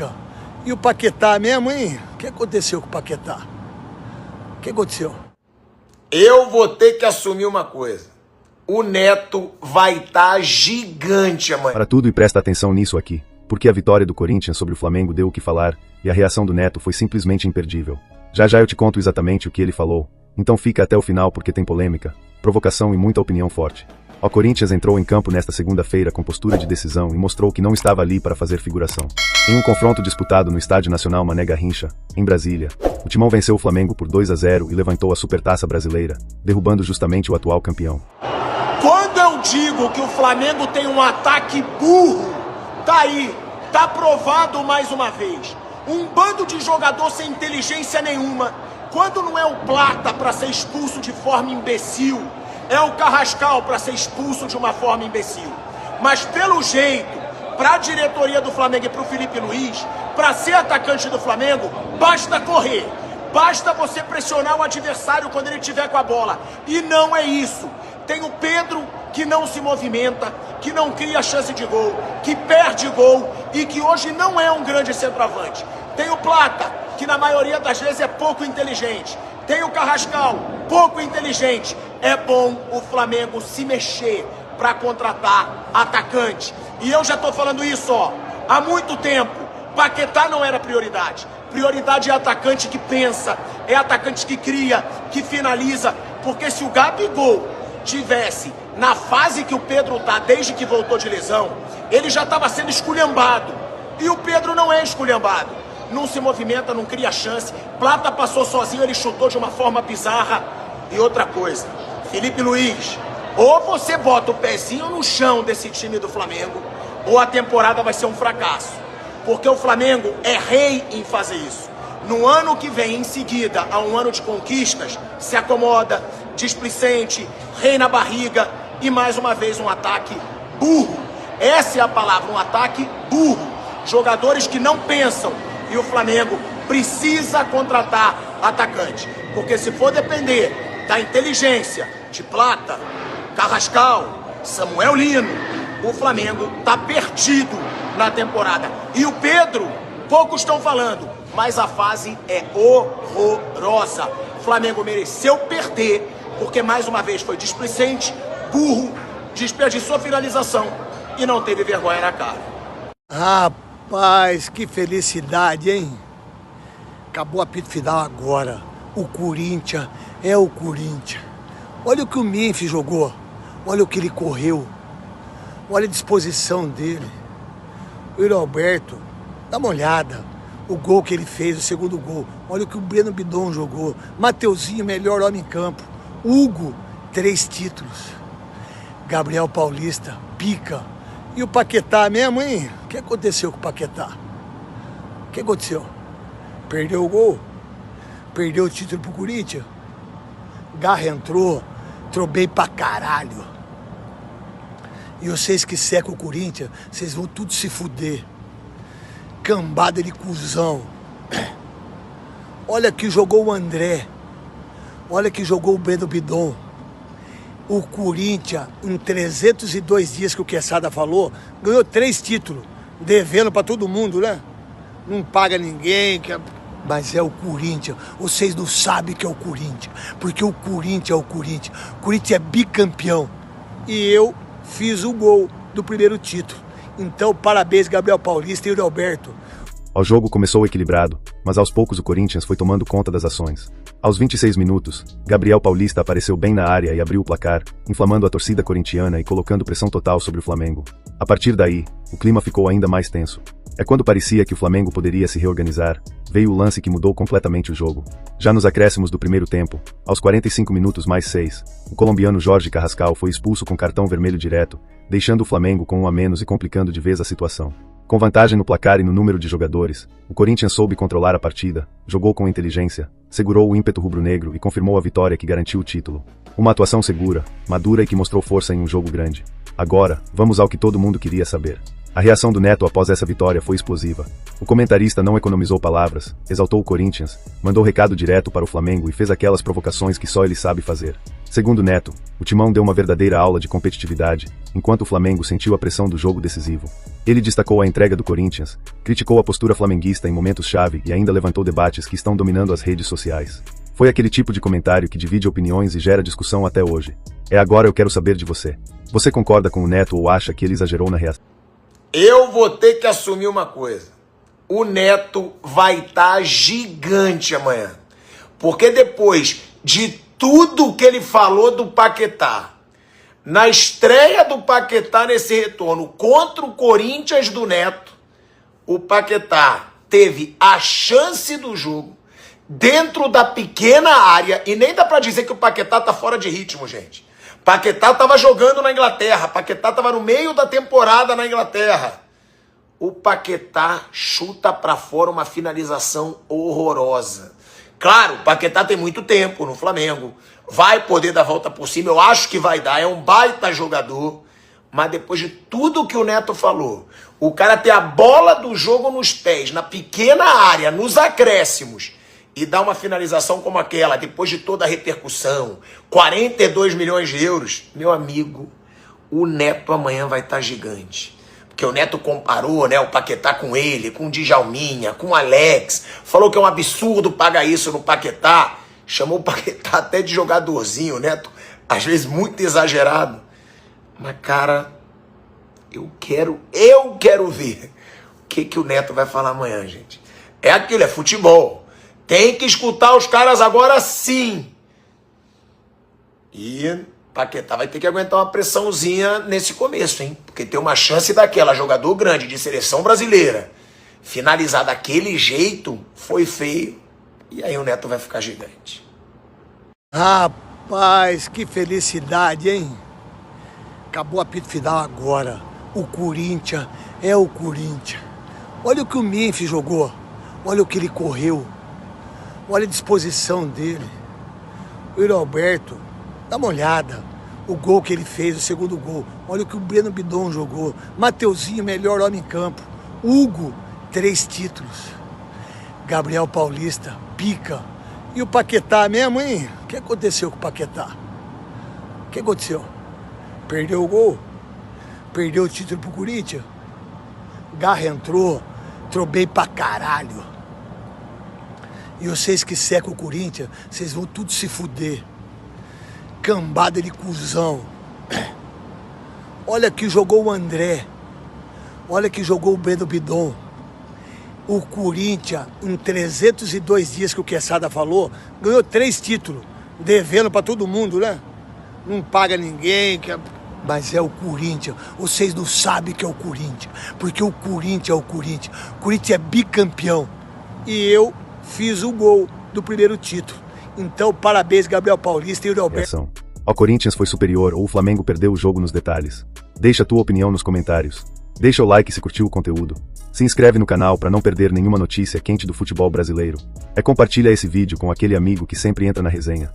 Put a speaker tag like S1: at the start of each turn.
S1: pica. E o Paquetá mesmo, hein? O que aconteceu com o Paquetá? O que aconteceu?
S2: Eu vou ter que assumir uma coisa. O Neto vai estar gigante amanhã.
S3: Para tudo e presta atenção nisso aqui, porque a vitória do Corinthians sobre o Flamengo deu o que falar, e a reação do Neto foi simplesmente imperdível. Já já eu te conto exatamente o que ele falou, então fica até o final porque tem polêmica, provocação e muita opinião forte. O Corinthians entrou em campo nesta segunda-feira com postura de decisão e mostrou que não estava ali para fazer figuração. Em um confronto disputado no Estádio Nacional Mané Garrincha, em Brasília, o Timão venceu o Flamengo por 2-0 e levantou a Supertaça Brasileira, derrubando justamente o atual campeão.
S2: Quando eu digo que o Flamengo tem um ataque burro, tá aí, tá provado mais uma vez. Um bando de jogador sem inteligência nenhuma. Quando não é o Plata para ser expulso de forma imbecil, é o Carrascal para ser expulso de uma forma imbecil. Mas pelo jeito, para a diretoria do Flamengo e para o Felipe Luiz, para ser atacante do Flamengo, basta correr. Basta você pressionar o adversário quando ele estiver com a bola. E não é isso. Tem o Pedro que não se movimenta, que não cria chance de gol, que perde gol e que hoje não é um grande centroavante. Tem o Plata, que na maioria das vezes é pouco inteligente. Tem o Carrascal, pouco inteligente. É bom o Flamengo se mexer para contratar atacante. E eu já estou falando isso, há muito tempo. Paquetá não era prioridade. Prioridade é atacante que pensa, é atacante que cria, que finaliza. Porque se o Gabigol tivesse na fase que o Pedro tá desde que voltou de lesão, ele já estava sendo esculhambado. E o Pedro não é esculhambado. Não se movimenta, não cria chance. Plata passou sozinho, ele chutou de uma forma bizarra. E outra coisa, Felipe Luiz, ou você bota o pezinho no chão desse time do Flamengo, ou a temporada vai ser um fracasso. Porque o Flamengo é rei em fazer isso. No ano que vem, em seguida, a um ano de conquistas, se acomoda, displicente, rei na barriga e mais uma vez um ataque burro. Essa é a palavra, um ataque burro. Jogadores que não pensam. E o Flamengo precisa contratar atacante. Porque se for depender da inteligência de Plata, Carrascal, Samuel Lino, o Flamengo tá perdido na temporada. E o Pedro, poucos estão falando, mas a fase é horrorosa. O Flamengo mereceu perder, porque mais uma vez foi displicente, burro, desperdiçou finalização e não teve vergonha na cara.
S1: Rapaz, que felicidade, hein? Acabou o apito final agora. O Corinthians é o Corinthians. Olha o que o Memphis jogou. Olha o que ele correu. Olha a disposição dele. O Yuri Alberto, dá uma olhada. O gol que ele fez, o segundo gol. Olha o que o Breno Bidon jogou. Mateuzinho, melhor homem em campo. Hugo, 3 títulos. Gabriel Paulista, pica. E o Paquetá mesmo, hein? O que aconteceu com o Paquetá? O que aconteceu? Perdeu o gol? Perdeu o título pro Corinthians? Garra entrou bem pra caralho. E vocês que secam o Corinthians, vocês vão tudo se fuder. Cambada de cuzão. Olha que jogou o André. Olha que jogou o Breno Bidon. O Corinthians, em 302 dias que o Quesada falou, ganhou 3 títulos. Devendo pra todo mundo, né? Não paga ninguém. Mas é o Corinthians. Vocês não sabem que é o Corinthians. Porque o Corinthians é o Corinthians. O Corinthians é bicampeão. E eu fiz o gol do primeiro título. Então, parabéns, Gabriel Paulista e Yuri Alberto.
S3: O jogo começou equilibrado, mas aos poucos o Corinthians foi tomando conta das ações. Aos 26 minutos, Gabriel Paulista apareceu bem na área e abriu o placar, inflamando a torcida corintiana e colocando pressão total sobre o Flamengo. A partir daí, o clima ficou ainda mais tenso. É quando parecia que o Flamengo poderia se reorganizar, veio o lance que mudou completamente o jogo. Já nos acréscimos do primeiro tempo, aos 45 minutos mais 6, o colombiano Jorge Carrascal foi expulso com cartão vermelho direto, deixando o Flamengo com 1 a menos e complicando de vez a situação. Com vantagem no placar e no número de jogadores, o Corinthians soube controlar a partida, jogou com inteligência, segurou o ímpeto rubro-negro e confirmou a vitória que garantiu o título. Uma atuação segura, madura e que mostrou força em um jogo grande. Agora, vamos ao que todo mundo queria saber. A reação do Neto após essa vitória foi explosiva. O comentarista não economizou palavras, exaltou o Corinthians, mandou recado direto para o Flamengo e fez aquelas provocações que só ele sabe fazer. Segundo Neto, o Timão deu uma verdadeira aula de competitividade, enquanto o Flamengo sentiu a pressão do jogo decisivo. Ele destacou a entrega do Corinthians, criticou a postura flamenguista em momentos-chave e ainda levantou debates que estão dominando as redes sociais. Foi aquele tipo de comentário que divide opiniões e gera discussão até hoje. Agora eu quero saber de você. Você concorda com o Neto ou acha que ele exagerou na reação?
S2: Eu vou ter que assumir uma coisa. O Neto vai estar gigante amanhã. Porque depois de tudo que ele falou do Paquetá, na estreia do Paquetá nesse retorno contra o Corinthians do Neto, o Paquetá teve a chance do jogo dentro da pequena área, e nem dá pra dizer que o Paquetá tá fora de ritmo, gente. Paquetá tava jogando na Inglaterra, Paquetá tava no meio da temporada na Inglaterra. O Paquetá chuta pra fora uma finalização horrorosa. Claro, o Paquetá tem muito tempo no Flamengo, vai poder dar a volta por cima, eu acho que vai dar, é um baita jogador, mas depois de tudo que o Neto falou, o cara ter a bola do jogo nos pés, na pequena área, nos acréscimos, e dar uma finalização como aquela, depois de toda a repercussão, 42 milhões de euros, meu amigo, o Neto amanhã vai estar gigante. Porque o Neto comparou, né, o Paquetá com ele, com o Djalminha, com o Alex, falou que é um absurdo pagar isso no Paquetá, chamou o Paquetá até de jogadorzinho, o Neto, às vezes muito exagerado. Mas, cara, eu quero ver o que o Neto vai falar amanhã, gente. É aquilo, é futebol. Tem que escutar os caras agora sim. E Paquetá vai ter que aguentar uma pressãozinha nesse começo, hein? Porque tem uma chance daquela, jogador grande de seleção brasileira, finalizar daquele jeito, foi feio. E aí o Neto vai ficar gigante.
S1: Rapaz, que felicidade, hein? Acabou o apito final agora. O Corinthians é o Corinthians. Olha o que o Memphis jogou. Olha o que ele correu. Olha a disposição dele. O Yuri Alberto, dá uma olhada. O gol que ele fez, o segundo gol. Olha o que o Breno Bidon jogou. Mateuzinho, melhor homem em campo. Hugo, 3 títulos. Gabriel Paulista, pica. E o Paquetá mesmo, hein? O que aconteceu com o Paquetá? O que aconteceu? Perdeu o gol? Perdeu o título pro Corinthians? Garra entrou bem pra caralho. E vocês que secam o Corinthians, vocês vão tudo se fuder. Cambada de cuzão. Olha que jogou o André. Olha que jogou o Breno Bidon. O Corinthians, em 302 dias que o Quesada falou, ganhou 3 títulos. Devendo pra todo mundo, né? Não paga ninguém. Mas é o Corinthians. Vocês não sabem que é o Corinthians. Porque o Corinthians é o Corinthians. O Corinthians é bicampeão. E eu fiz o gol do primeiro título. Então, parabéns, Gabriel Paulista e Yuri Alberto.
S3: O Corinthians foi superior ou o Flamengo perdeu o jogo nos detalhes? Deixa a tua opinião nos comentários. Deixa o like se curtiu o conteúdo. Se inscreve no canal para não perder nenhuma notícia quente do futebol brasileiro. Compartilha esse vídeo com aquele amigo que sempre entra na resenha.